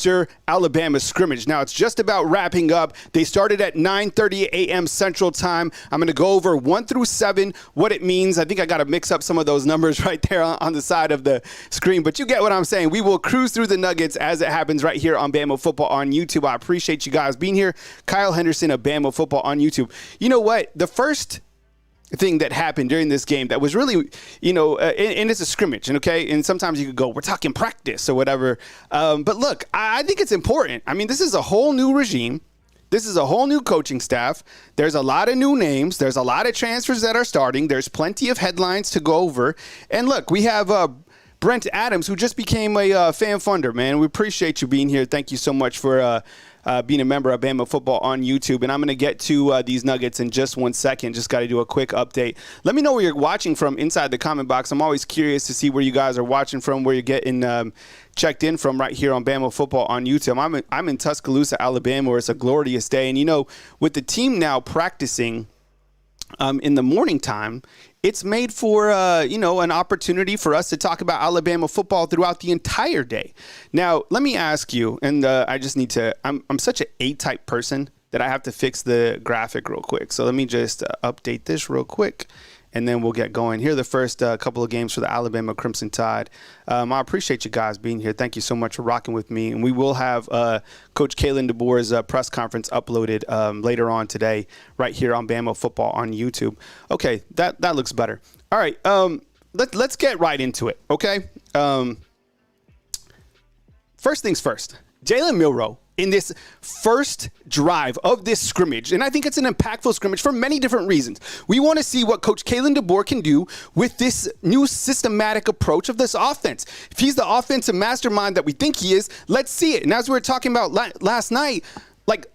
after Alabama scrimmage. Now, it's just about wrapping up. They started at 9:30 a.m. Central Time. I'm going to go over 1 through 7, what it means. I think I got to mix up some of those numbers right there on the side of the screen, but you get what I'm saying. We will cruise through the nuggets as it happens right here on Bama Football on YouTube. I appreciate you guys being here. Kyle Henderson of Bama Football on YouTube. You know what? The first thing that happened during this game that was really, and it's a scrimmage, okay? And sometimes you could go, we're talking practice or whatever. But look, I think it's important. I mean, this is a whole new regime. This is a whole new coaching staff. There's a lot of new names. There's a lot of transfers that are starting. There's plenty of headlines to go over. And look, we have Brent Adams, who just became a fan funder, man. We appreciate you being here. Thank you so much for being a member of Bama Football on YouTube. And I'm going to get to these nuggets in just 1 second. Just got to do a quick update. Let me know where you're watching from inside the comment box. I'm always curious to see where you guys are watching from, where you're getting checked in from right here on Bama Football on YouTube. I'm in Tuscaloosa, Alabama, where it's a glorious day. And, with the team now practicing in the morning time, it's made for, an opportunity for us to talk about Alabama football throughout the entire day. Now, let me ask you, and I just need to, I'm such an A-type person that I have to fix the graphic real quick. So let me just update this real quick, and then we'll get going. Here are the first couple of games for the Alabama Crimson Tide. I appreciate you guys being here. Thank you so much for rocking with me. And we will have Coach Kalen DeBoer's press conference uploaded later on today right here on Bama Football on YouTube. Okay, that looks better. All right, let's get right into it, okay? First things first, Jalen Milroe, in this first drive of this scrimmage, and I think it's an impactful scrimmage for many different reasons. We want to see what Coach Kalen DeBoer can do with this new systematic approach of this offense. If he's the offensive mastermind that we think he is, let's see it. And as we were talking about last night,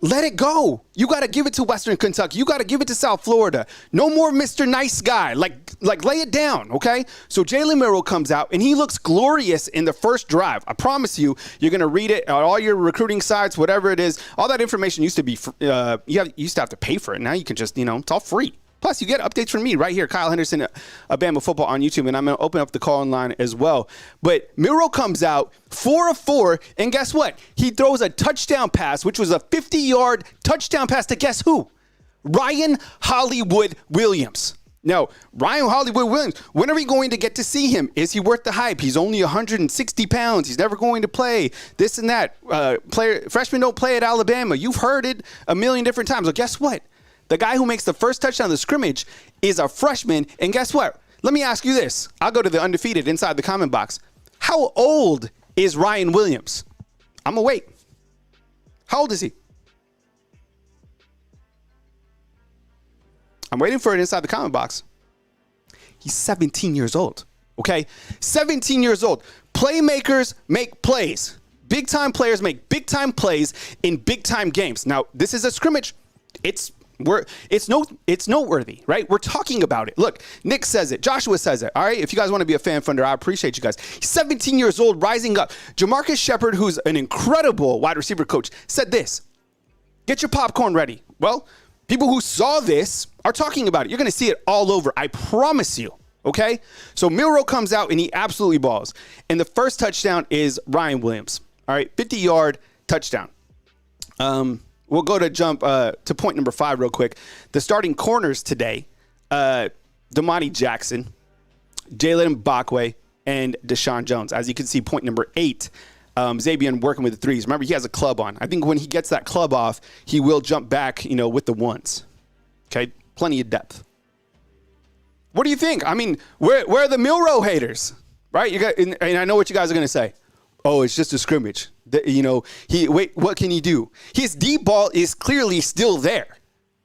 let it go. You got to give it to Western Kentucky. You got to give it to South Florida. No more Mr. Nice Guy. Lay it down, okay? So Jalen Milroe comes out, and he looks glorious in the first drive. I promise you, you're going to read it on all your recruiting sites, whatever it is. All that information used to be, you used to have to pay for it. Now you can just, it's all free. Plus, you get updates from me right here, Kyle Henderson, Bama Football on YouTube, and I'm going to open up the call-in line as well. But Milroe comes out 4 of 4, and guess what? He throws a touchdown pass, which was a 50-yard touchdown pass to guess who? Ryan Hollywood Williams. Now, Ryan Hollywood Williams, when are we going to get to see him? Is he worth the hype? He's only 160 pounds. He's never going to play this and that. Freshmen don't play at Alabama. You've heard it a million different times. Well, guess what? The guy who makes the first touchdown of the scrimmage is a freshman. And guess what? Let me ask you this. I'll go to the undefeated inside the comment box. How old is Ryan Williams? I'm going to wait. How old is he? I'm waiting for it inside the comment box. He's 17 years old. Okay? 17 years old. Playmakers make plays. Big-time players make big-time plays in big-time games. Now, this is a scrimmage. It's noteworthy, right? We're talking about it. Look, Nick says it. Joshua says it. All right. If you guys want to be a fan funder, I appreciate you guys. He's 17 years old, rising up. Jamarcus Shepard, who's an incredible wide receiver coach, said this: get your popcorn ready. Well, people who saw this are talking about it. You're going to see it all over. I promise you. Okay. So Milroe comes out and he absolutely balls. And the first touchdown is Ryan Williams. All right. 50-yard touchdown. We'll go to jump to point number 5 real quick. The starting corners today, Damani Jackson, Jalen Bakwe, and Deshaun Jones. As you can see, point number 8, Xavier working with the threes. Remember, he has a club on. I think when he gets that club off, he will jump back, with the ones. Okay, plenty of depth. What do you think? I mean, where are the Milroe haters, right? And I know what you guys are going to say. Oh, it's just a scrimmage. What can he do? His deep ball is clearly still there.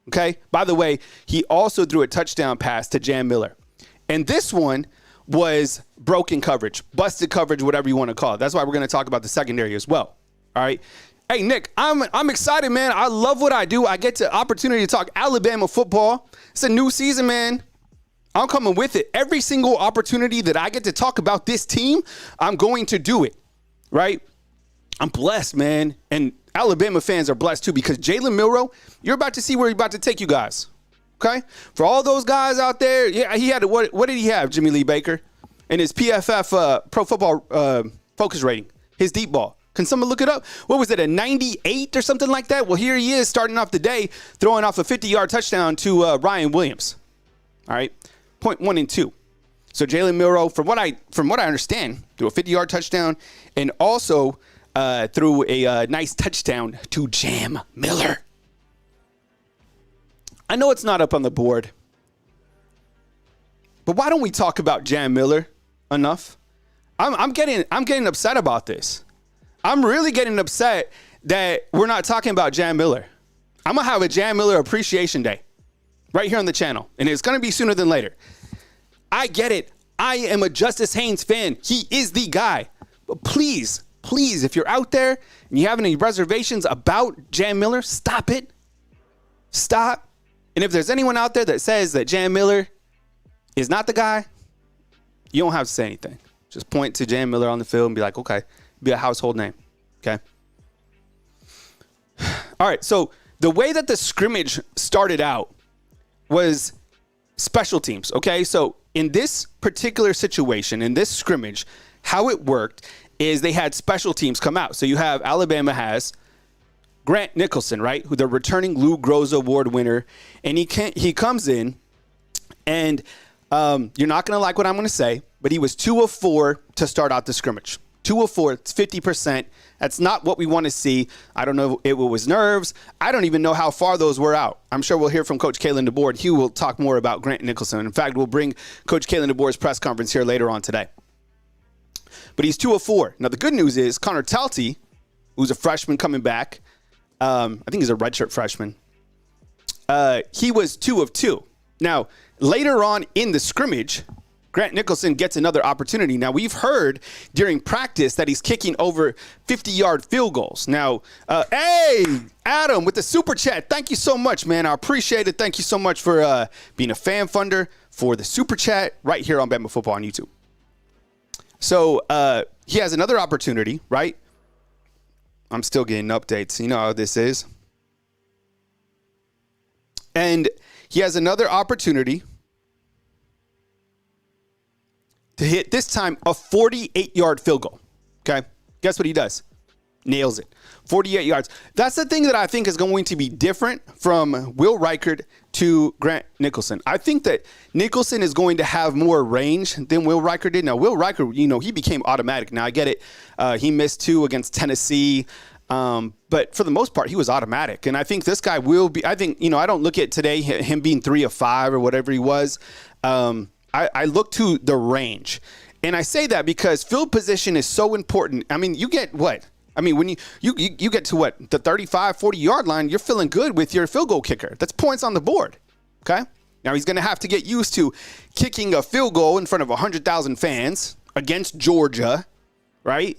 Okay. By the way, he also threw a touchdown pass to Jam Miller. And this one was broken coverage, busted coverage, whatever you want to call it. That's why we're going to talk about the secondary as well. All right. Hey, Nick, I'm excited, man. I love what I do. I get the opportunity to talk Alabama football. It's a new season, man. I'm coming with it. Every single opportunity that I get to talk about this team, I'm going to do it. Right? I'm blessed, man. And Alabama fans are blessed too, because Jalen Milroe, you're about to see where he's about to take you guys. Okay? For all those guys out there, yeah, he had what did he have, Jimmy Lee Baker? In his PFF Pro Football Focus rating, his deep ball. Can someone look it up? What was it, a 98 or something like that? Well, here he is starting off the day, throwing off a 50-yard touchdown to Ryan Williams. All right, point 1 and 2. So Jalen Milroe, from what I understand, threw a 50-yard touchdown and also threw a nice touchdown to Jam Miller. I know it's not up on the board, but why don't we talk about Jam Miller enough? I'm getting upset about this. I'm really getting upset that we're not talking about Jam Miller. I'm going to have a Jam Miller Appreciation Day right here on the channel, and it's going to be sooner than later. I get it. I am a Justice Haynes fan. He is the guy. But please, if you're out there and you have any reservations about Jam Miller, stop it. Stop. And if there's anyone out there that says that Jam Miller is not the guy, you don't have to say anything. Just point to Jam Miller on the field and be like, okay, be a household name. Okay. All right. So the way that the scrimmage started out was special teams. Okay. So in this particular situation, in this scrimmage, how it worked is they had special teams come out. So you have Alabama has Grant Nicholson, right? Who the returning Lou Groza Award winner. And he comes in and you're not going to like what I'm going to say, but he was 2 of 4 to start out the scrimmage. 2 of 4, it's 50%. That's not what we want to see. I don't know if it was nerves. I don't even know how far those were out. I'm sure we'll hear from Coach Kalen DeBoer. He will talk more about Grant Nicholson. In fact, we'll bring Coach Kalen DeBoer's press conference here later on today. But he's 2 of 4. Now, the good news is Connor Talty, who's a freshman coming back, I think he's a redshirt freshman, he was 2 of 2. Now, later on in the scrimmage, Grant Nicholson gets another opportunity. Now, we've heard during practice that he's kicking over 50-yard field goals. Now, hey, Adam with the super chat. Thank you so much, man. I appreciate it. Thank you so much for being a fan funder for the super chat right here on Bama Football on YouTube. So he has another opportunity, right? I'm still getting updates. You know how this is. And he has another opportunity to hit, this time, a 48-yard field goal. Okay? Guess what he does? Nails it. 48 yards. That's the thing that I think is going to be different from Will Reichard to Grant Nicholson. I think that Nicholson is going to have more range than Will Reichard did. Now, Will Reichard, he became automatic. Now, I get it. He missed 2 against Tennessee. But for the most part, he was automatic. And I think this guy will be, I don't look at today him being 3 of 5 or whatever he was. I look to the range. And I say that because field position is so important. I mean, you get what? I mean, when you get to what? The 35, 40-yard line, you're feeling good with your field goal kicker. That's points on the board. Okay? Now, he's going to have to get used to kicking a field goal in front of 100,000 fans against Georgia, right?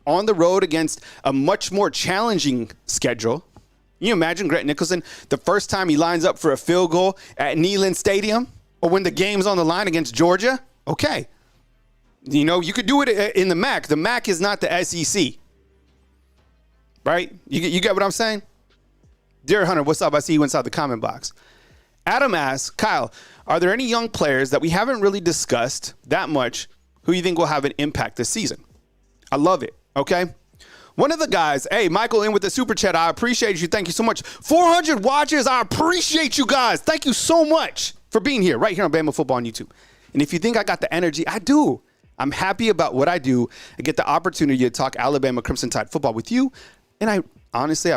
On the road against a much more challenging schedule. Can you imagine Grant Nicholson, the first time he lines up for a field goal at Neyland Stadium or when the game's on the line against Georgia? Okay. You could do it in the MAC. The MAC is not the SEC. Right? You get what I'm saying? Dear Hunter, what's up? I see you inside the comment box. Adam asks, Kyle, are there any young players that we haven't really discussed that much who you think will have an impact this season? I love it. Okay. One of the guys, hey, Michael in with the super chat. I appreciate you. Thank you so much. 400 watchers. I appreciate you guys. Thank you so much for being here right here on Bama Football on YouTube. And if you think I got the energy, I do. I'm happy about what I do. I get the opportunity to talk Alabama Crimson Tide football with you. And I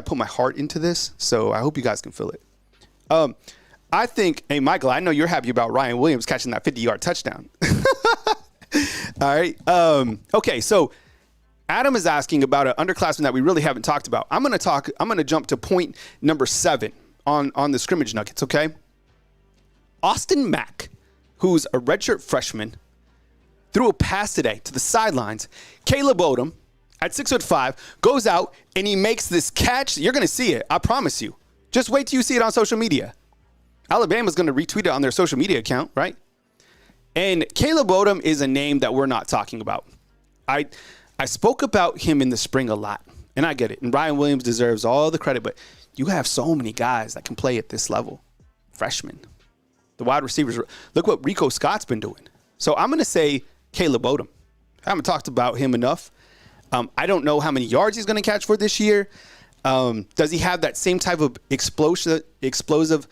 put my heart into this. So I hope you guys can feel it. I think, hey, Michael, I know you're happy about Ryan Williams catching that 50-yard touchdown. All right. Okay. So Adam is asking about an underclassman that we really haven't talked about. I'm going to jump to point number 7 on the scrimmage nuggets. Okay. Austin Mack, who's a redshirt freshman, threw a pass today to the sidelines. Caleb Odom at 6'5" goes out and he makes this catch. You're going to see it. I promise you. Just wait till you see it on social media. Alabama's going to retweet it on their social media account, right? And Caleb Odom is a name that we're not talking about. I spoke about him in the spring a lot, and I get it. And Ryan Williams deserves all the credit, but you have so many guys that can play at this level. Freshmen. The wide receivers. Look what Rico Scott's been doing. So I'm going to say Caleb Odom. I haven't talked about him enough. I don't know how many yards he's going to catch for this year. Does he have that same type of explosive, kind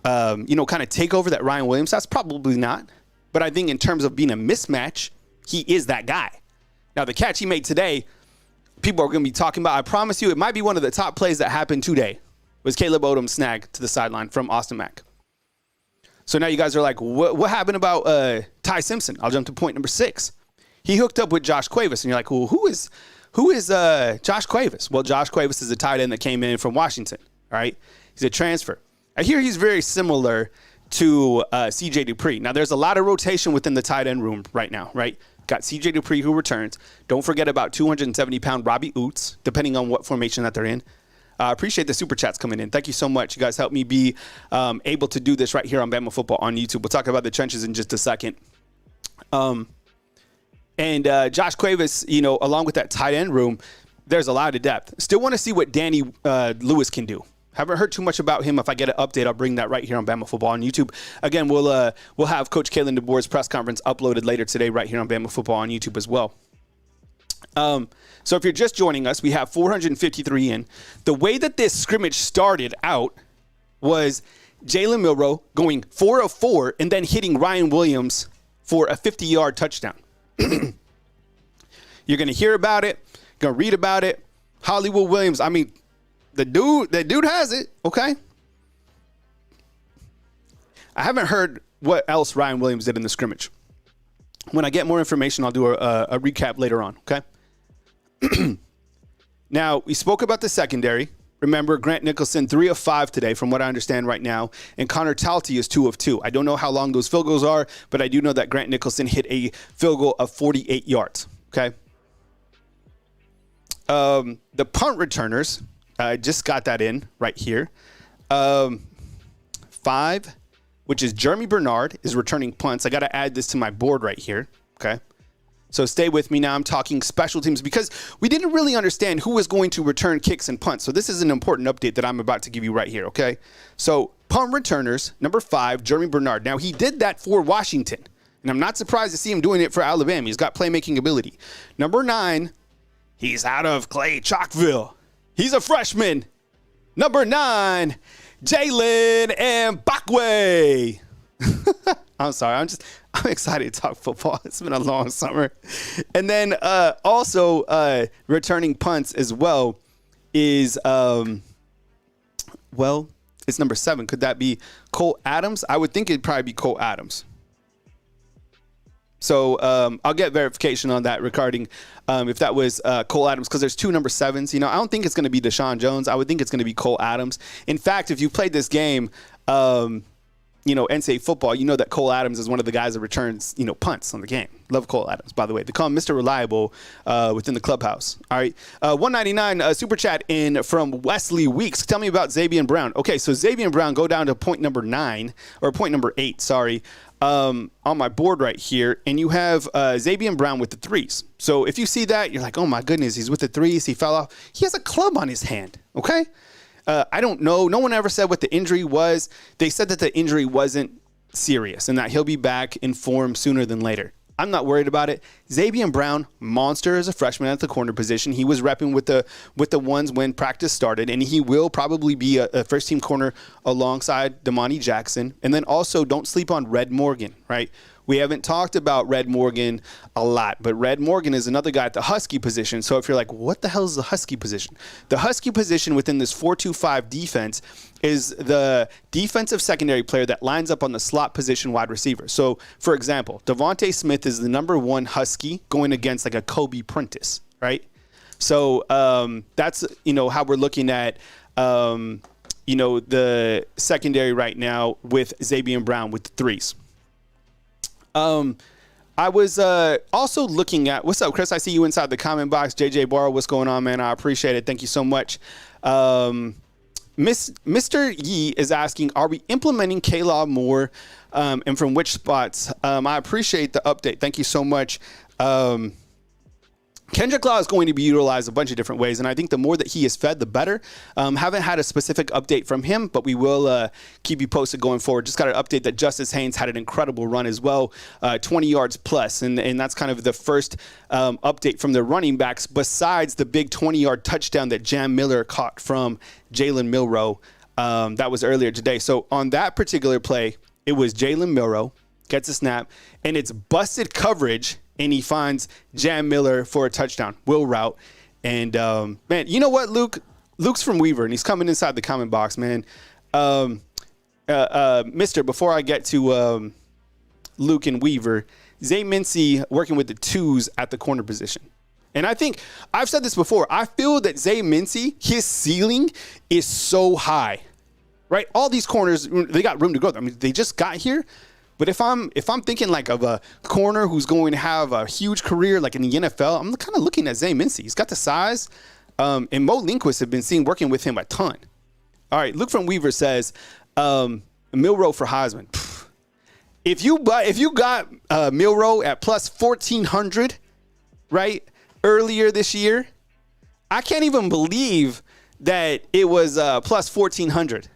of takeover that Ryan Williams has? Probably not. But I think in terms of being a mismatch, he is that guy. Now, the catch he made today, people are going to be talking about. I promise you, it might be one of the top plays that happened today, was Caleb Odom's snag to the sideline from Austin Mack. So now you guys are like, what happened about Ty Simpson? I'll jump to point number 6. He hooked up with Josh Cuevas, and you're like, well, who is Josh Cuevas? Well, Josh Cuevas is a tight end that came in from Washington, all right? He's a transfer. I hear he's very similar to C.J. Dupree. Now, there's a lot of rotation within the tight end room right now, right? Got C.J. Dupree who returns. Don't forget about 270-pound Robbie Oots, depending on what formation that they're in. Appreciate the super chats coming in. Thank you so much. You guys help me be able to do this right here on Bama Football on YouTube. We'll talk about the trenches in just a second. And Josh Cuevas, along with that tight end room, there's a lot of depth. Still want to see what Danny Lewis can do. Haven't heard too much about him. If I get an update, I'll bring that right here on Bama Football on YouTube. Again, we'll have Coach Kalen DeBoer's press conference uploaded later today right here on Bama Football on YouTube as well. So if you're just joining us, we have 453 in. The way that this scrimmage started out was Jalen Milroe going 4 of 4 and then hitting Ryan Williams for a 50-yard touchdown. You're going to hear about it, going to read about it. Hollywood Williams, I mean, that dude has it, okay? I haven't heard what else Ryan Williams did in the scrimmage. When I get more information, I'll do a recap later on, okay? Now, we spoke about the secondary. Remember, Grant Nicholson, 3 of 5 today, from what I understand right now. And Connor Talty is 2 of 2. I don't know how long those field goals are, but I do know that Grant Nicholson hit a field goal of 48 yards, okay? The punt returners, I just got that in right here. 5, which is Jeremy Bernard, is returning punts. I got to add this to my board right here, okay? So stay with me now. I'm talking special teams because we didn't really understand who was going to return kicks and punts. So this is an important update that I'm about to give you right here, okay? So punt returners, number 5, Jeremy Bernard. Now, he did that for Washington, and I'm not surprised to see him doing it for Alabama. He's got playmaking ability. Number 9, he's out of Clay Chalkville. He's a freshman. Number 9, Jalen Mbakwe. I'm sorry. I'm excited to talk football. It's been a long summer. And then also returning punts as well is, it's number 7. Could that be Cole Adams? I would think it'd probably be Cole Adams. So I'll get verification on that regarding if that was Cole Adams, because there's 2 number 7s. I don't think it's going to be Deshaun Jones. I would think it's going to be Cole Adams. In fact, if you played this game, NCAA football, you know that Cole Adams is one of the guys that returns, punts on the game. Love Cole Adams, by the way. They call him Mr. Reliable within the clubhouse. All right. 199 super chat in from Wesley Weeks. Tell me about Xavier Brown. Okay, so Xavier Brown, go down to point number 8, sorry, on my board right here. And you have Xavier Brown with the 3s. So if you see that, you're like, oh, my goodness, he's with the 3s. He fell off. He has a club on his hand, okay? I don't know. No one ever said what the injury was. They said that the injury wasn't serious and that he'll be back in form sooner than later. I'm not worried about it. Xavier Brown, monster as a freshman at the corner position. He was repping with the ones when practice started, and he will probably be a first-team corner alongside Damani Jackson. And then also don't sleep on Red Morgan, right? We haven't talked about Red Morgan a lot, but Red Morgan is another guy at the Husky position. So if you're like, what the hell is the Husky position? The Husky position within this 4-2-5 defense is the defensive secondary player that lines up on the slot position wide receiver. So, for example, Devontae Smith is the number 1 Husky going against like a Kobe Prentice, right? So that's, how we're looking at, the secondary right now with Xavier Brown with the 3s. I was also looking at, what's up, Chris? I see you inside the comment box. JJ Barrow, what's going on, man? I appreciate it. Thank you so much. Mr. Yee is asking, are we implementing K-Law more, and from which spots? I appreciate the update. Thank you so much Kendrick Law is going to be utilized a bunch of different ways, and I think the more that he is fed, the better. Haven't had a specific update from him, but we will keep you posted going forward. Just got an update that Justice Haynes had an incredible run as well, 20 yards plus, and that's kind of the first update from the running backs besides the big 20-yard touchdown that Jam Miller caught from Jalen Milroe. That was earlier today. So on that particular play, it was Jalen Milroe gets a snap, and it's busted coverage, and he finds Jam Miller for a touchdown, will route. And, man, you know what, Luke? Luke's from Weaver, and he's coming inside the comment box, man. Mister, before I get to Luke and Weaver, Zay Mincy working with the twos at the corner position. And I think, I've said this before, I feel that Zay Mincy, his ceiling is so high, right? All these corners, they got room to grow. I mean, they just got here. But if I'm thinking like of a corner who's going to have a huge career like in the NFL, I'm kind of looking at Zay Mincy. He's got the size, and Mo Lindquist have been seen working with him a ton. All right, Luke from Weaver says Milroe for Heisman. If you got Milroe at plus 1,400, right, earlier this year, I can't even believe that it was plus 1,400.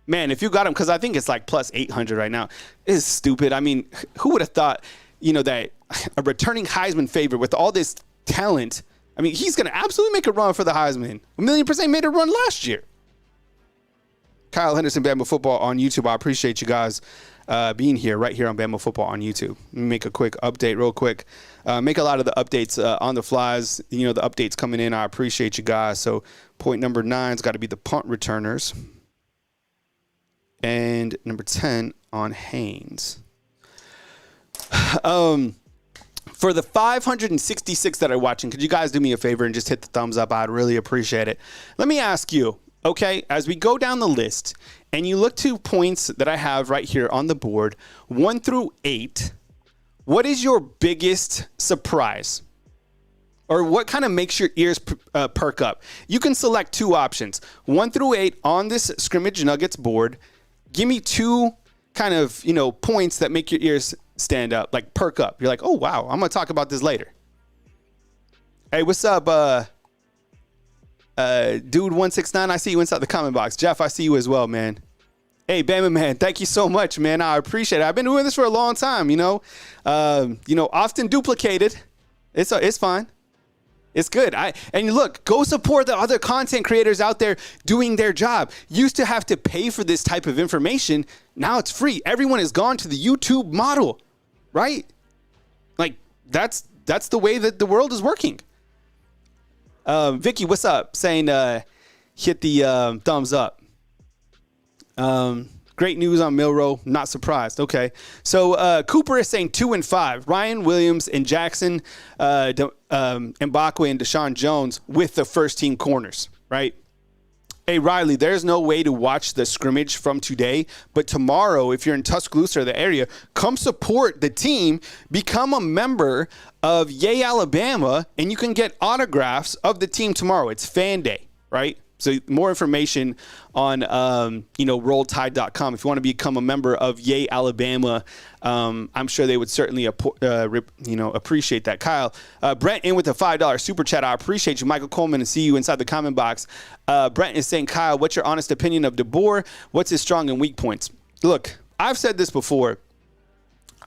Man, if you got him, because I think it's like plus 800 right now, it's stupid. I mean, who would have thought, that a returning Heisman favorite with all this talent, I mean, he's going to absolutely make a run for the Heisman. 1,000,000% made a run last year. Kyle Henderson, Bama Football on YouTube. I appreciate you guys being here, right here on Bama Football on YouTube. Let me make a quick update real quick. Make a lot of the updates on the flies. The updates coming in. I appreciate you guys. So point number 9's got to be the punt returners. And number 10 on Haynes. For the 566 that are watching, could you guys do me a favor and just hit the thumbs up? I'd really appreciate it. Let me ask you, okay, as we go down the list and you look to points that I have right here on the board, 1 through 8, what is your biggest surprise? Or what kind of makes your ears perk up? You can select 2 options, 1 through 8 on this Scrimmage Nuggets board. Give me 2 kind of, points that make your ears stand up, like perk up. You're like, oh, wow, I'm going to talk about this later. Hey, what's up, Dude169? I see you inside the comment box. Jeff, I see you as well, man. Hey, Bama, man, thank you so much, man. I appreciate it. I've been doing this for a long time, often duplicated. It's fine. It's good. And look, go support the other content creators out there doing their job. Used to have to pay for this type of information. Now it's free. Everyone has gone to the YouTube model, right? Like that's the way that the world is working. Vicky, what's up? Saying hit the thumbs up. Great news on Milroe. Not surprised. Okay. So Cooper is saying 2 and 5. Ryan Williams and Jackson, Mbakwe and Deshaun Jones with the first team corners, right? Hey, Riley, there's no way to watch the scrimmage from today, but tomorrow, if you're in Tuscaloosa or the area, come support the team, become a member of Yay Alabama, and you can get autographs of the team tomorrow. It's fan day, right? So more information on, rolltide.com. If you want to become a member of Yay Alabama, I'm sure they would certainly, appreciate that. Kyle, Brent in with a $5 super chat. I appreciate you, Michael Coleman, and see you inside the comment box. Brent is saying, Kyle, what's your honest opinion of DeBoer? What's his strong and weak points? Look, I've said this before.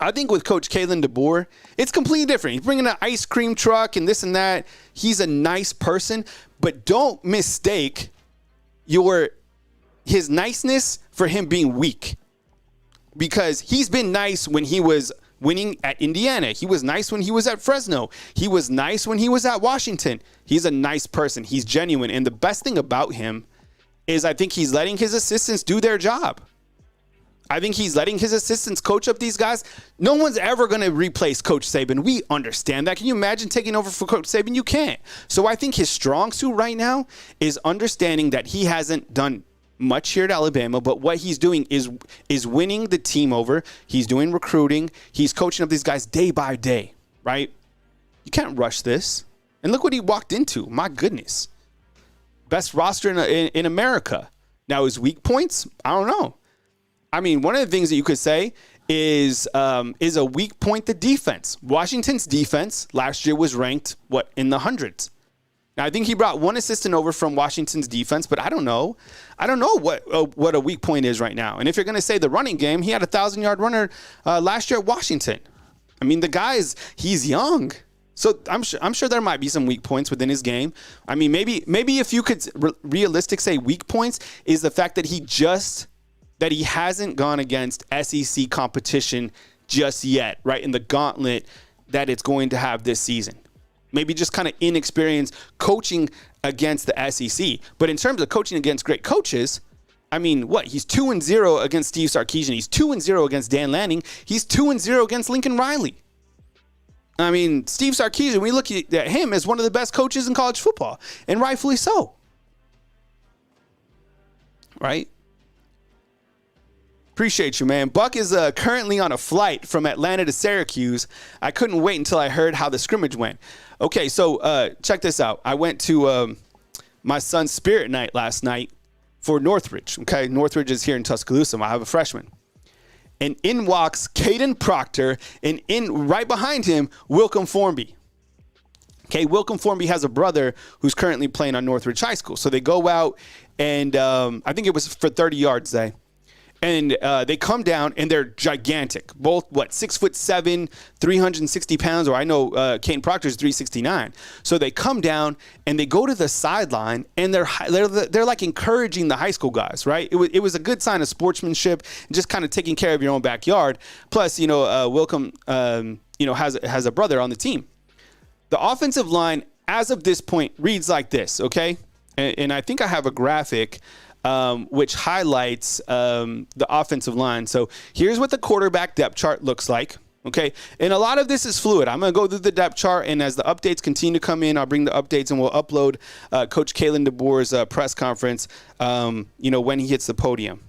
I think with Coach Kalen DeBoer, it's completely different. He's bringing an ice cream truck and this and that. He's a nice person, but don't mistake his niceness for him being weak. Because he's been nice when he was winning at Indiana. He was nice when he was at Fresno. He was nice when he was at Washington. He's a nice person. He's genuine. And the best thing about him is I think he's letting his assistants do their job. I think he's letting his assistants coach up these guys. No one's ever going to replace Coach Saban. We understand that. Can you imagine taking over for Coach Saban? You can't. So I think his strong suit right now is understanding that he hasn't done much here at Alabama, but what he's doing is winning the team over. He's doing recruiting. He's coaching up these guys day by day, right? You can't rush this. And look what he walked into. My goodness. Best roster in America. Now, his weak points, I don't know. I mean, one of the things that you could say is a weak point the defense. Washington's defense last year was ranked, in the hundreds. Now, I think he brought one assistant over from Washington's defense, but I don't know. I don't know what a weak point is right now. And if you're going to say the running game, he had a 1,000-yard runner last year at Washington. I mean, he's young. So I'm sure there might be some weak points within his game. I mean, maybe if you could realistic say weak points is the fact that he hasn't gone against SEC competition just yet, right, in the gauntlet that it's going to have this season. Maybe just kind of inexperienced coaching against the SEC. But in terms of coaching against great coaches, I mean, he's 2-0 against Steve Sarkisian. He's 2-0 against Dan Lanning. He's 2-0 against Lincoln Riley. I mean, Steve Sarkisian, we look at him as one of the best coaches in college football, and rightfully so. Right? Appreciate you, man. Buck is currently on a flight from Atlanta to Syracuse. I couldn't wait until I heard how the scrimmage went. Okay, so check this out. I went to my son's spirit night last night for Northridge. Okay, Northridge is here in Tuscaloosa. I have a freshman. And in walks Caden Proctor, and right behind him, Wilcom Formby. Okay, Wilcom Formby has a brother who's currently playing on Northridge High School. So they go out, and I think it was for 30 yards day. And they come down, and they're gigantic. Both, 6'7", 360 pounds, or I know Caden Proctor's 369. So they come down, and they go to the sideline, and they're like encouraging the high school guys, right? It was a good sign of sportsmanship, and just kind of taking care of your own backyard. Plus, Wilcom, has a brother on the team. The offensive line, as of this point, reads like this, okay? And I think I have a graphic which highlights the offensive line. So here's what the quarterback depth chart looks like. Okay. And a lot of this is fluid. I'm going to go through the depth chart, and as the updates continue to come in, I'll bring the updates, and we'll upload Coach Kalen DeBoer's press conference, when he hits the podium.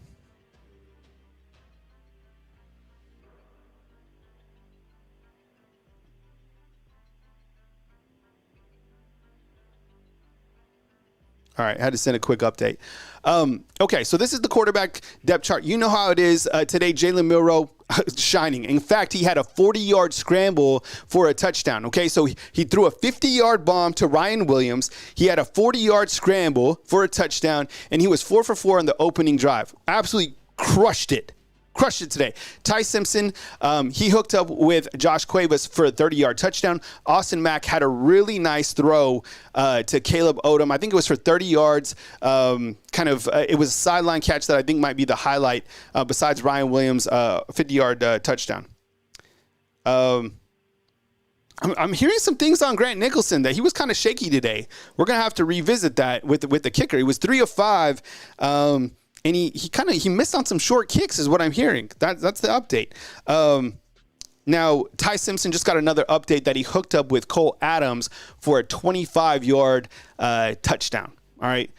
All right, I had to send a quick update. Okay, so this is the quarterback depth chart. You know how it is today. Jalen Milroe shining. In fact, he had a 40-yard scramble for a touchdown. Okay, so he threw a 50-yard bomb to Ryan Williams. He had a 40-yard scramble for a touchdown, and he was 4 for 4 on the opening drive. Absolutely crushed it. Crushed it today. Ty Simpson, he hooked up with Josh Cuevas for a 30-yard touchdown. Austin Mack had a really nice throw to Caleb Odom. I think it was for 30 yards. It was a sideline catch that I think might be the highlight besides Ryan Williams' 50-yard touchdown. I'm hearing some things on Grant Nicholson that he was kind of shaky today. We're going to have to revisit that with the kicker. He was 3 of 5. And he missed on some short kicks is what I'm hearing. That's the update. Now, Ty Simpson just got another update that he hooked up with Cole Adams for a 25-yard touchdown. All right.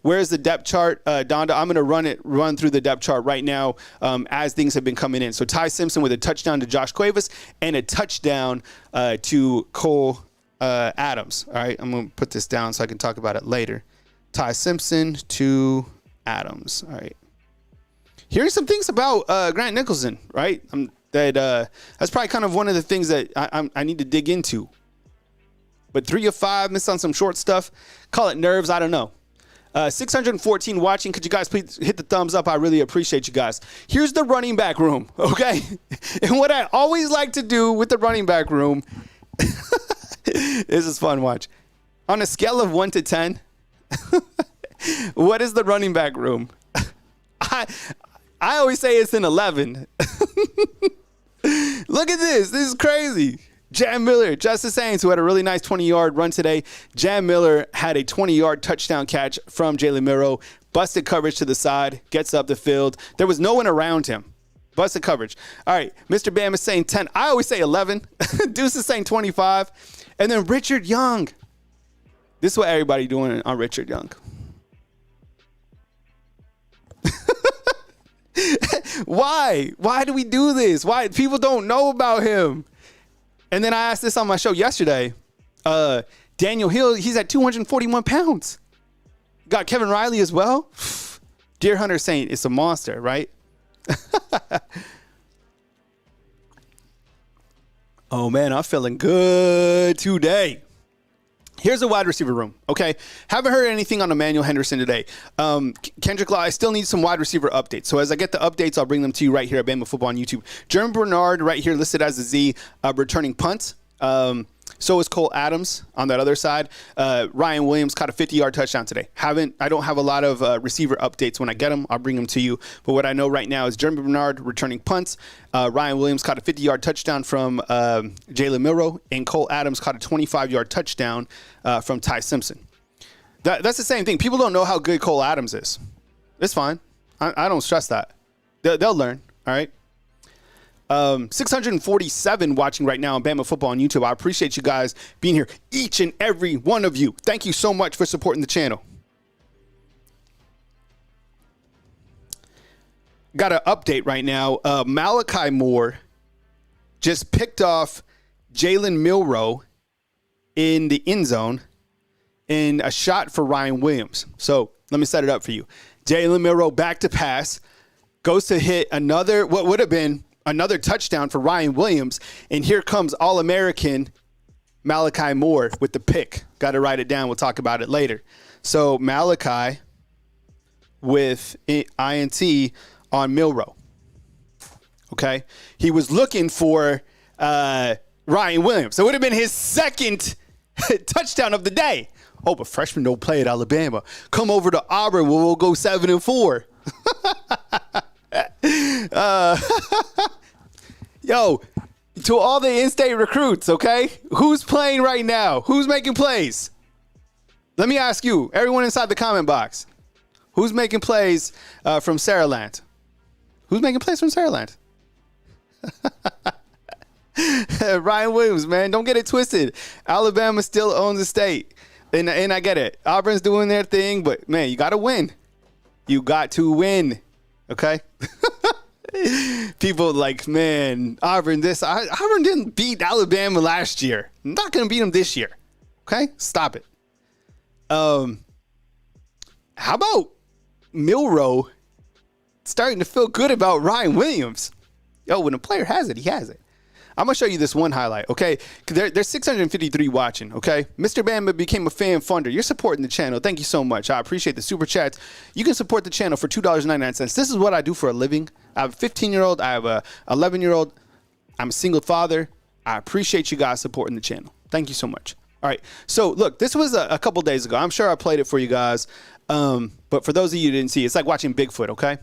Where's the depth chart, Donda? I'm going to run through the depth chart right now as things have been coming in. So Ty Simpson with a touchdown to Josh Cuevas and a touchdown to Cole Adams. All right. I'm going to put this down so I can talk about it later. Ty Simpson to Adams. All right. Here's some things about Grant Nicholson, right? That's probably kind of one of the things that I need to dig into. But 3 of 5, missed on some short stuff. Call it nerves. I don't know. 614 watching. Could you guys please hit the thumbs up? I really appreciate you guys. Here's the running back room, okay? And what I always like to do with the running back room, this is fun, watch. On a scale of 1 to 10, what is the running back room? I always say it's an 11. Look at this. This is crazy. Jam Miller, Justice Saints, who had a really nice 20-yard run today. Jam Miller had a 20-yard touchdown catch from Jalen Milroe. Busted coverage to the side, gets up the field. There was no one around him. Busted coverage. All right, Mr. Bam is saying 10. I always say 11. Deuce is saying 25. And then Richard Young. This is what everybody doing on Richard Young. Why? Why do we do this? Why? People don't know about him. And then I asked this on my show yesterday. Daniel Hill, he's at 241 pounds. Got Kevin Riley as well. Deer Hunter saying it's a monster, right? Oh, man, I'm feeling good today. Here's a wide receiver room, okay? Haven't heard anything on Emmanuel Henderson today. Kendrick Law, I still need some wide receiver updates. So as I get the updates, I'll bring them to you right here at Bama Football on YouTube. Jeremy Bernard right here listed as a Z, returning punt. So is Cole Adams on that other side. Ryan Williams caught a 50-yard touchdown today. I don't have a lot of receiver updates. When I get them, I'll bring them to you. But what I know right now is Jeremy Bernard returning punts. Ryan Williams caught a 50-yard touchdown from Jalen Milroe, and Cole Adams caught a 25-yard touchdown from Ty Simpson. That's the same thing. People don't know how good Cole Adams is. It's fine. I don't stress that. They'll learn, all right? 647 watching right now on Bama Football on YouTube. I appreciate you guys being here, each and every one of you. Thank you so much for supporting the channel. Got an update right now. Malachi Moore just picked off Jalen Milroe in the end zone in a shot for Ryan Williams. So let me set it up for you. Jalen Milroe back to pass, goes to hit another, what would have been another touchdown for Ryan Williams, and here comes All-American Malachi Moore with the pick. Got to write it down. We'll talk about it later. So Malachi with INT on Milroe. Okay? He was looking for Ryan Williams. So it would have been his second touchdown of the day. Oh, but freshmen don't play at Alabama. Come over to Auburn where we'll go 7-4. Yo, to all the in-state recruits, okay? Who's playing right now? Who's making plays? Let me ask you, everyone inside the comment box. Who's making plays from Saraland? Who's making plays from Saraland? Ryan Williams, man, don't get it twisted. Alabama still owns the state. And I get it. Auburn's doing their thing, but, man, you got to win. You got to win, okay? People like, man, Auburn didn't beat Alabama last year. Not going to beat them this year. Okay? Stop it. How about Milroe starting to feel good about Ryan Williams? Yo, when a player has it, he has it. I'm going to show you this one highlight, okay? There's 653 watching, okay? Mr. Bama became a fan funder. You're supporting the channel. Thank you so much. I appreciate the super chats. You can support the channel for $2.99. This is what I do for a living. I have a 15-year-old. I have a 11-year-old. I'm a single father. I appreciate you guys supporting the channel. Thank you so much. All right. So, look, this was a couple days ago. I'm sure I played it for you guys. But for those of you who didn't see, it's like watching Bigfoot, okay?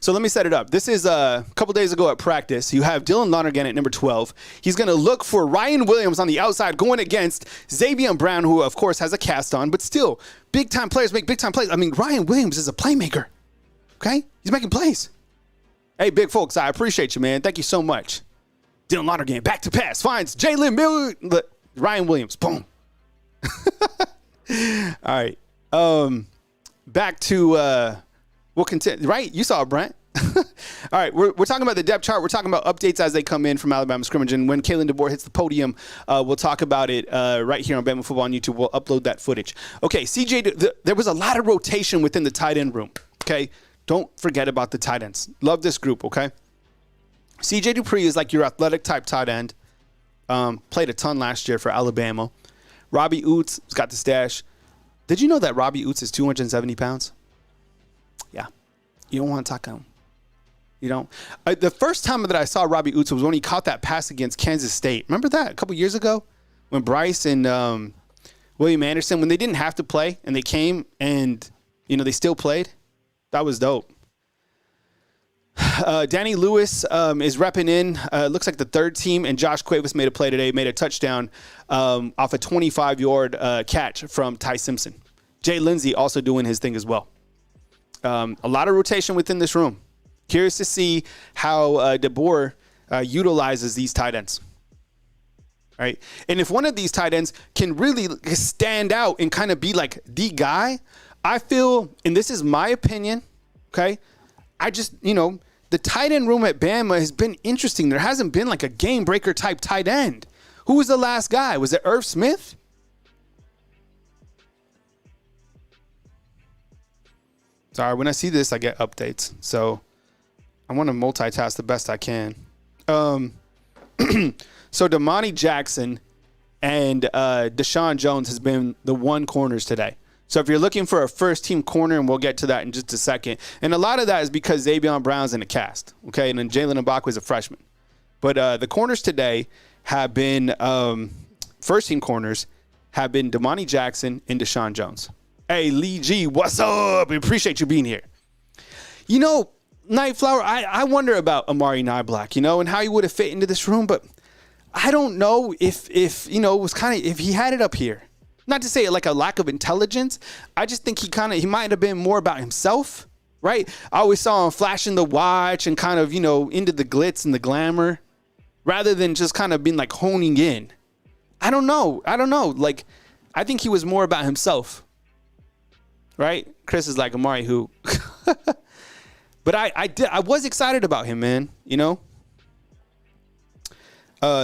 So let me set it up. This is a couple days ago at practice. You have Dylan Lonergan at number 12. He's going to look for Ryan Williams on the outside going against Xavier Brown, who, of course, has a cast on. But still, big-time players make big-time plays. I mean, Ryan Williams is a playmaker, okay? He's making plays. Hey, big folks, I appreciate you, man. Thank you so much. Dylan Lonergan, back to pass, finds Jalen Milroe. Ryan Williams, boom. All right. Back to... We'll continue, right? You saw it, Brent. All right, we're talking about the depth chart. We're talking about updates as they come in from Alabama Scrimmage. And when Kalen DeBoer hits the podium, we'll talk about it right here on Bama Football on YouTube. We'll upload that footage. Okay, CJ, there was a lot of rotation within the tight end room, okay? Don't forget about the tight ends. Love this group, okay? CJ Dupree is like your athletic type tight end. Played a ton last year for Alabama. Robbie Oots has got the stash. Did you know that Robbie Oots is 270 pounds? Yeah. You don't want to talk to him. You don't. The first time that I saw Robbie Oots was when he caught that pass against Kansas State. Remember that a couple years ago when Bryce and William Anderson, when they didn't have to play and they came and, you know, they still played? That was dope. Danny Lewis is repping in. Looks like the third team, and Josh Cuevas made a play today, made a touchdown off a 25-yard catch from Ty Simpson. Jay Lindsey also doing his thing as well. A lot of rotation within this room. Curious to see how DeBoer utilizes these tight ends. Right? And if one of these tight ends can really stand out and kind of be like the guy, I feel, and this is my opinion, okay, I just, you know, the tight end room at Bama has been interesting. There hasn't been like a game breaker type tight end. Who was the last guy? Was it Irv Smith? Sorry, when I see this, I get updates. So I want to multitask the best I can. So Damani Jackson and Deshaun Jones has been the one corners today. So if you're looking for a first-team corner, and we'll get to that in just a second, and a lot of that is because Xavion Brown's in the cast, okay, and then Jalen Mbakwe is a freshman. But the corners today have been first-team corners have been Damani Jackson and Deshaun Jones. Hey, Lee G, what's up? We appreciate you being here. You know, Nightflower, I wonder about Amari Niblack, you know, and how he would have fit into this room, but I don't know if you know, it was kind of, if he had it up here. Not to say like a lack of intelligence. I just think he might have been more about himself, right? I always saw him flashing the watch and kind of, you know, into the glitz and the glamour rather than just kind of being like honing in. I don't know. Like, I think he was more about himself, right? Chris is like, Amari who? But I was excited about him, man, you know?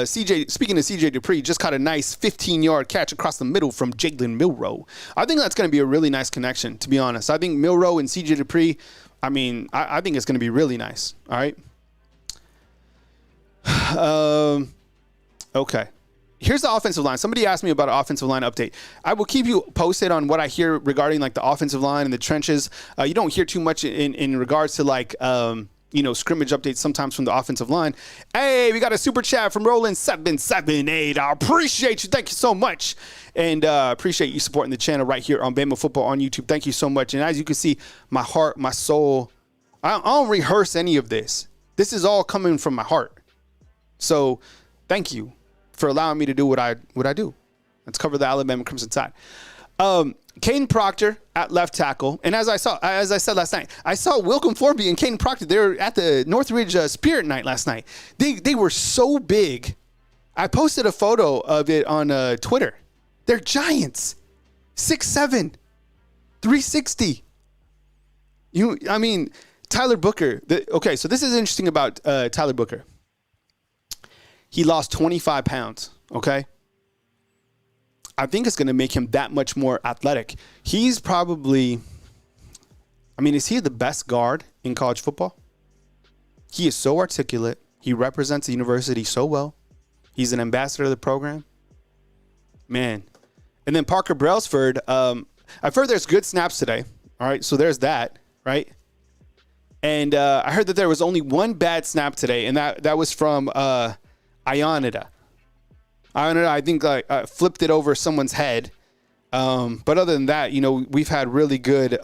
Speaking of CJ Dupree, just caught a nice 15-yard catch across the middle from Jalen Milroe. I think that's going to be a really nice connection, to be honest. I think Milroe and CJ Dupree, I mean, I think it's going to be really nice. All right. Okay. Here's the offensive line. Somebody asked me about an offensive line update. I will keep you posted on what I hear regarding like the offensive line and the trenches. You don't hear too much in regards to like, you know, scrimmage updates sometimes from the offensive line. Hey, we got a super chat from Roland778. I appreciate you. Thank you so much. And appreciate you supporting the channel right here on Bama Football on YouTube. Thank you so much. And as you can see, my heart, my soul, I don't rehearse any of this. This is all coming from my heart. So thank you for allowing me to do what I do. Let's cover the Alabama Crimson Tide. Caden Proctor at left tackle. And as I said last night, I saw Wilcom Forby and Caden Proctor. They were at the Northridge Spirit Night last night. They were so big. I posted a photo of it on Twitter. They're giants. 6'7", 360. I mean, Tyler Booker. Okay, so this is interesting about Tyler Booker. He lost 25 pounds, okay? I think it's going to make him that much more athletic. He's probably, I mean, is he the best guard in college football? He is so articulate. He represents the university so well. He's an ambassador of the program. Man. And then Parker Brailsford, I've heard there's good snaps today. All right, so there's that, right? And I heard that there was only one bad snap today, and that was from Ionita. I think flipped it over someone's head. But other than that, you know, we've had really good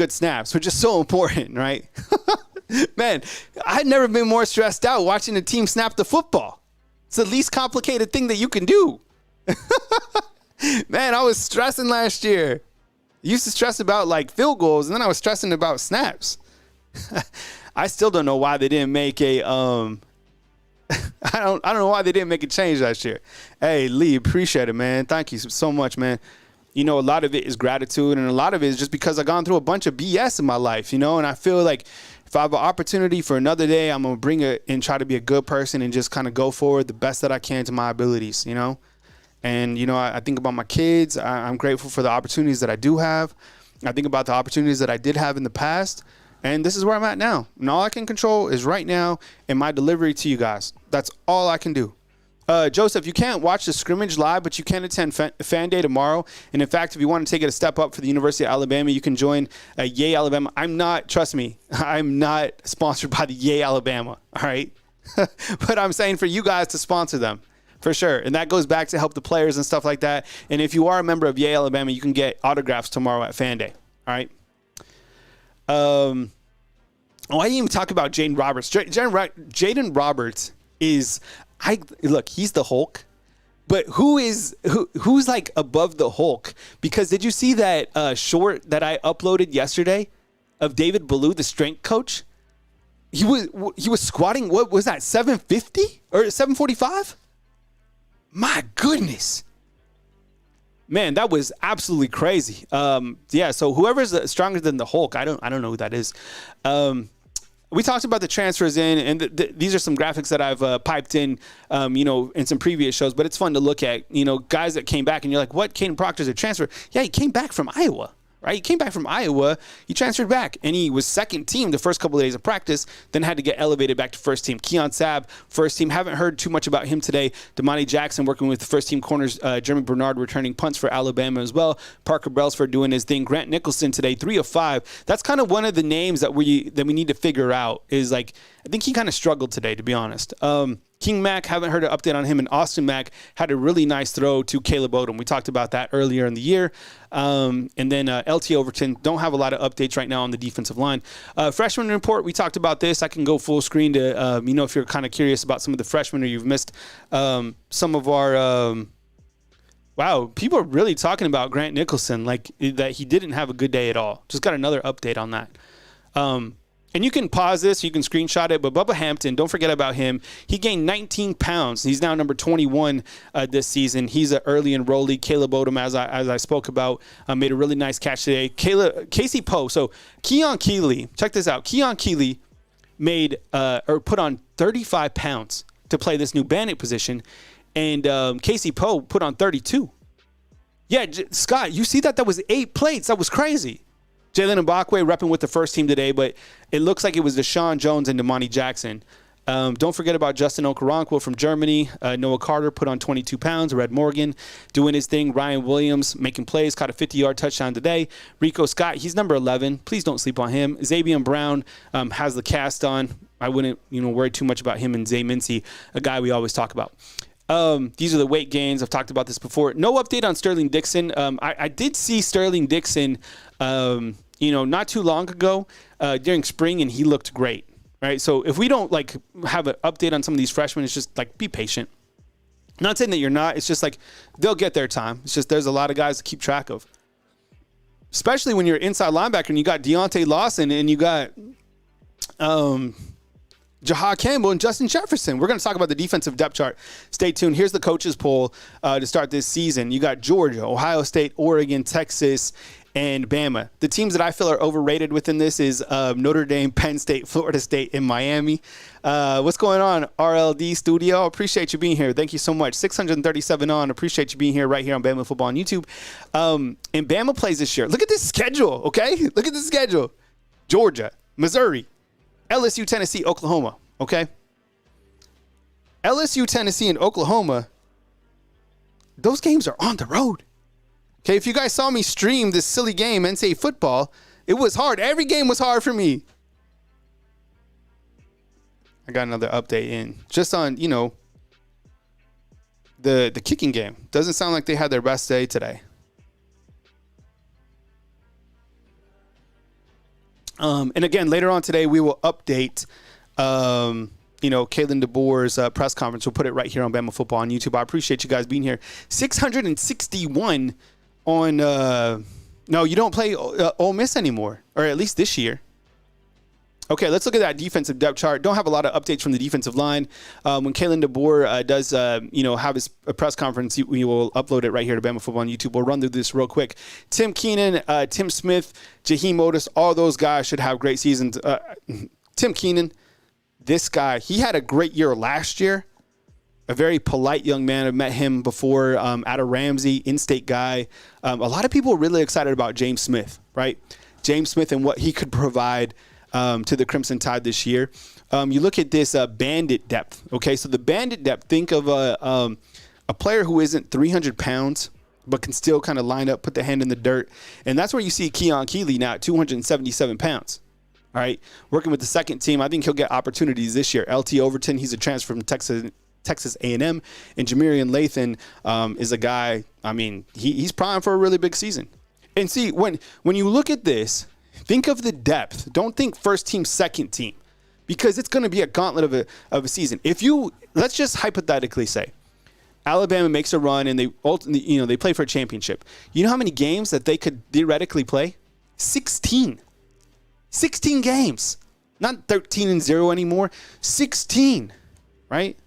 snaps, which is so important, right? Man, I've never been more stressed out watching a team snap the football. It's the least complicated thing that you can do. Man, I was stressing last year. I used to stress about like field goals, and then I was stressing about snaps. I still don't know why they didn't make a I don't know why they didn't make a change last year. Hey, Lee, appreciate it, man. Thank you so much, man. You know, a lot of it is gratitude, and a lot of it is just because I've gone through a bunch of BS in my life, you know, and I feel like if I have an opportunity for another day, I'm going to bring it and try to be a good person and just kind of go forward the best that I can to my abilities, you know. And, you know, I think about my kids. I'm grateful for the opportunities that I do have. I think about the opportunities that I did have in the past. And this is where I'm at now. And all I can control is right now and my delivery to you guys. That's all I can do. Joseph, you can't watch the scrimmage live, but you can attend Fan Day tomorrow. And, in fact, if you want to take it a step up for the University of Alabama, you can join Yay Alabama. Trust me, I'm not sponsored by the Yay Alabama, all right? But I'm saying for you guys to sponsor them, for sure. And that goes back to help the players and stuff like that. And if you are a member of Yay Alabama, you can get autographs tomorrow at Fan Day, all right? I didn't even talk about Jaden Roberts. Jaden Roberts is, look, he's the Hulk, but who's like above the Hulk? Because did you see that short that I uploaded yesterday of David Ballou, the strength coach? He was squatting, what was that, 750 or 745? My goodness. Man, that was absolutely crazy. Yeah, so whoever's stronger than the Hulk, I don't know who that is. We talked about the transfers in, and these are some graphics that I've piped in, you know, in some previous shows. But it's fun to look at, you know, guys that came back, and you're like, "What? Caden Proctor's a transfer?" Yeah, he came back from Iowa, right? He came back from Iowa. He transferred back, and he was second team the first couple of days of practice, then had to get elevated back to first team. Keon Sabb, first team. Haven't heard too much about him today. Damani Jackson working with the first team corners. Jeremy Bernard returning punts for Alabama as well. Parker Brailsford doing his thing. Grant Nicholson today, 3 of 5. That's kind of one of the names that we need to figure out is like, I think he kind of struggled today, to be honest. King Mack, haven't heard an update on him, and Austin Mack had a really nice throw to Caleb Odom. We talked about that earlier in the year. And then LT Overton, don't have a lot of updates right now on the defensive line. Freshman report, we talked about this. I can go full screen to, if you're kind of curious about some of the freshmen or you've missed some of our wow, people are really talking about Grant Nicholson, like that he didn't have a good day at all. Just got another update on that. And you can pause this, you can screenshot it, but Bubba Hampton, don't forget about him. He gained 19 pounds. He's now number 21 this season. He's an early enrollee. Caleb Odom, as I spoke about, made a really nice catch today. Casey Poe. So Keon Keeley, check this out. Keon Keeley made or put on 35 pounds to play this new Bandit position, and Casey Poe put on 32. Yeah, Scott, you see that? That was 8 plates. That was crazy. Jalen Mbakwe repping with the first team today, but it looks like it was Deshaun Jones and Damani Jackson. Don't forget about Justin Okoronkwo from Germany. Noah Carter put on 22 pounds. Red Morgan doing his thing. Ryan Williams making plays, caught a 50-yard touchdown today. Rico Scott, he's number 11. Please don't sleep on him. Xavier Brown has the cast on. I wouldn't worry too much about him and Zay Mincy, a guy we always talk about. These are the weight gains. I've talked about this before. No update on Sterling Dixon. I did see Sterling Dixon not too long ago during spring, and he looked great, right? So if we don't have an update on some of these freshmen, it's just be patient. Not saying that you're not. It's just they'll get their time. It's just there's a lot of guys to keep track of, especially when you're inside linebacker and you got Deontay Lawson and you got Jahad Campbell and Justin Jefferson. We're going to talk about the defensive depth chart. Stay tuned. Here's the coaches poll to start this season. You got Georgia, Ohio State, Oregon, Texas, and Bama. The teams that I feel are overrated within this is Notre Dame, Penn State, Florida State, and Miami. What's going on, RLD Studio? Appreciate you being here. Thank you so much. 637 on. Appreciate you being here right here on Bama Football on YouTube. And Bama plays this year. Look at this schedule, okay? Look at this schedule. Georgia, Missouri, LSU, Tennessee, Oklahoma, okay? LSU, Tennessee, and Oklahoma, those games are on the road. Okay, if you guys saw me stream this silly game, NCAA football, it was hard. Every game was hard for me. I got another update in. Just on, the kicking game. Doesn't sound like they had their best day today. And again, later on today, we will update, Kalen DeBoer's press conference. We'll put it right here on Bama Football on YouTube. I appreciate you guys being here. 661 on, no, you don't play Ole Miss anymore, or at least this year. Okay, let's look at that defensive depth chart. Don't have a lot of updates from the defensive line. When Kalen DeBoer does, have his press conference, we will upload it right here to Bama Football on YouTube. We'll run through this real quick. Tim Keenan, Tim Smith, Jaheim Otis, all those guys should have great seasons. Tim Keenan, this guy, he had a great year last year. A very polite young man. I've met him before at a Ramsey, in-state guy. A lot of people are really excited about James Smith, right? James Smith and what he could provide to the Crimson Tide this year. You look at this bandit depth, okay? So the bandit depth, think of a player who isn't 300 pounds but can still kind of line up, put the hand in the dirt. And that's where you see Keon Keeley now at 277 pounds. All right, working with the second team. I think he'll get opportunities this year. LT Overton, he's a transfer from Texas A&M, and Jamarian Lathan is a guy, he's primed for a really big season. And see, when you look at this, think of the depth. Don't think first team, second team, because it's going to be a gauntlet of a season. Let's just hypothetically say Alabama makes a run and they ultimately, they play for a championship. You know how many games that they could theoretically play? 16. 16 games. Not 13-0 anymore. 16, right?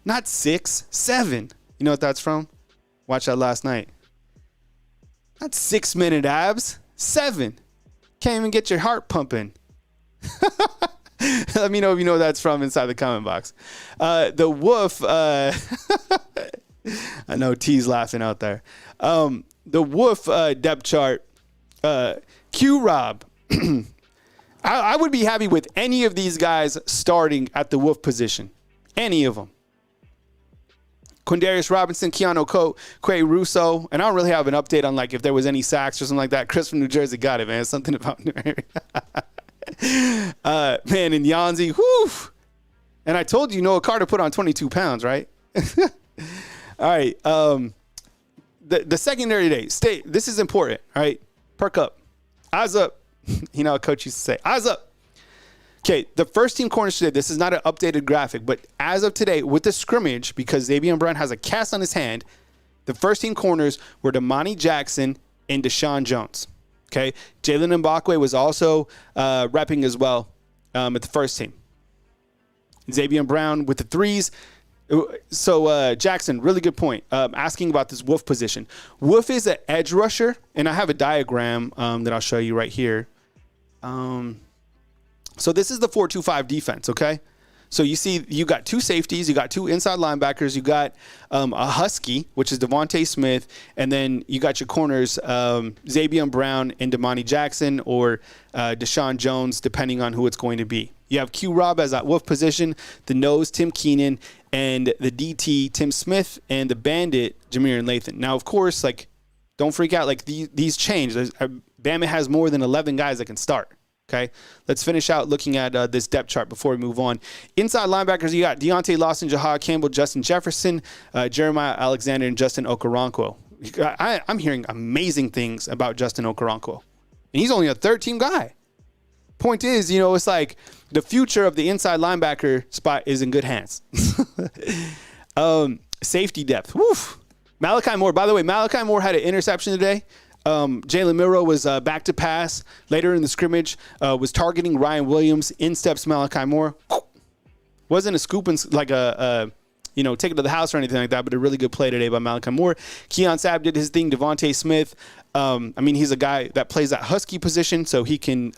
Not 6, 7. You know what that's from? Watch that last night. Not 6-minute abs. 7. Can't even get your heart pumping. Let me know if you know what that's from inside the comment box. The Wolf. I know T's laughing out there. The Wolf depth chart. Q-Rob. I would be happy with any of these guys starting at the Wolf position. Any of them. Quindarius Robinson, Keanu Coate, Quay Russo. And I don't really have an update on like if there was any sacks or something like that. Chris from New Jersey got it, man. Something about New Jersey. Man, and Yanzi. Whew. And I told you Noah Carter put on 22 pounds, right? All right. The secondary day. This is important, all right? Perk up. Eyes up. You know what Coach used to say. Eyes up. Okay, the first team corners today, this is not an updated graphic, but as of today, with the scrimmage, because Xavier Brown has a cast on his hand, the first team corners were Damani Jackson and Deshaun Jones. Okay, Jalen Mbakwe was also repping as well at the first team. Xavier Brown with the threes. So, Jackson, really good point. Asking about this Wolf position. Wolf is an edge rusher, and I have a diagram that I'll show you right here. So this is the 4-2-5 defense, okay? So you see you got two safeties, you got two inside linebackers, you got a Husky, which is Devontae Smith, and then you got your corners, Xavier Brown and Damani Jackson or Deshaun Jones, depending on who it's going to be. You have Q-Rob as that Wolf position, the nose, Tim Keenan, and the DT, Tim Smith, and the bandit, Jameer Lathan. Now, of course, like, don't freak out. Like, these change. Bama has more than 11 guys that can start. Okay, let's finish out looking at this depth chart before we move on. Inside linebackers, you got Deontay Lawson, Jahad Campbell, Justin Jefferson, Jeremiah Alexander, and Justin Okoronkwo. I'm hearing amazing things about Justin Okoronkwo. And he's only a third-team guy. Point is, you know, it's like the future of the inside linebacker spot is in good hands. Safety depth. Woof. Malachi Moore. By the way, Malachi Moore had an interception today. Jalen Milroe was back to pass later in the scrimmage, was targeting Ryan Williams. In steps Malachi Moore. Wasn't a scoop and like take it to the house or anything like that, but a really good play today by Malachi Moore. Keon Sabb did his thing. Devontae Smith. He's a guy that plays that Husky position, so he can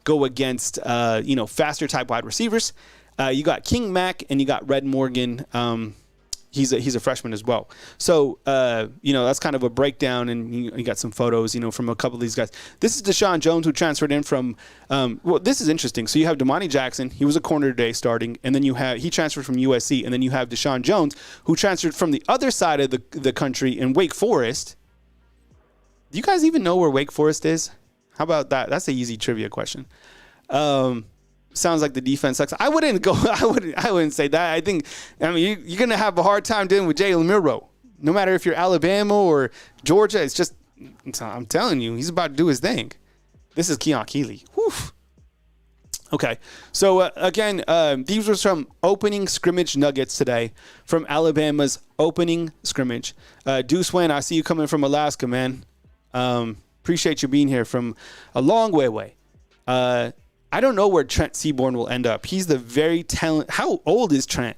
go against faster type wide receivers. You got King Mack and you got Red Morgan. He's a freshman as well. So, that's kind of a breakdown, and you got some photos, from a couple of these guys. This is Deshaun Jones, who transferred in from this is interesting. So you have Damani Jackson. He was a corner today starting, and then he transferred from USC, and then you have Deshaun Jones, who transferred from the other side of the country in Wake Forest. Do you guys even know where Wake Forest is? How about that? That's an easy trivia question. Sounds like the defense sucks. I wouldn't say that. You're going to have a hard time dealing with Jalen Milroe. No matter if you're Alabama or Georgia, I'm telling you, he's about to do his thing. This is Keon Keeley. Whew. Okay. So, again, these were some opening scrimmage nuggets today from Alabama's opening scrimmage. Deuce Wayne, I see you coming from Alaska, man. Appreciate you being here from a long way away. I don't know where Trent Seaborn will end up. He's the very talented. How old is Trent?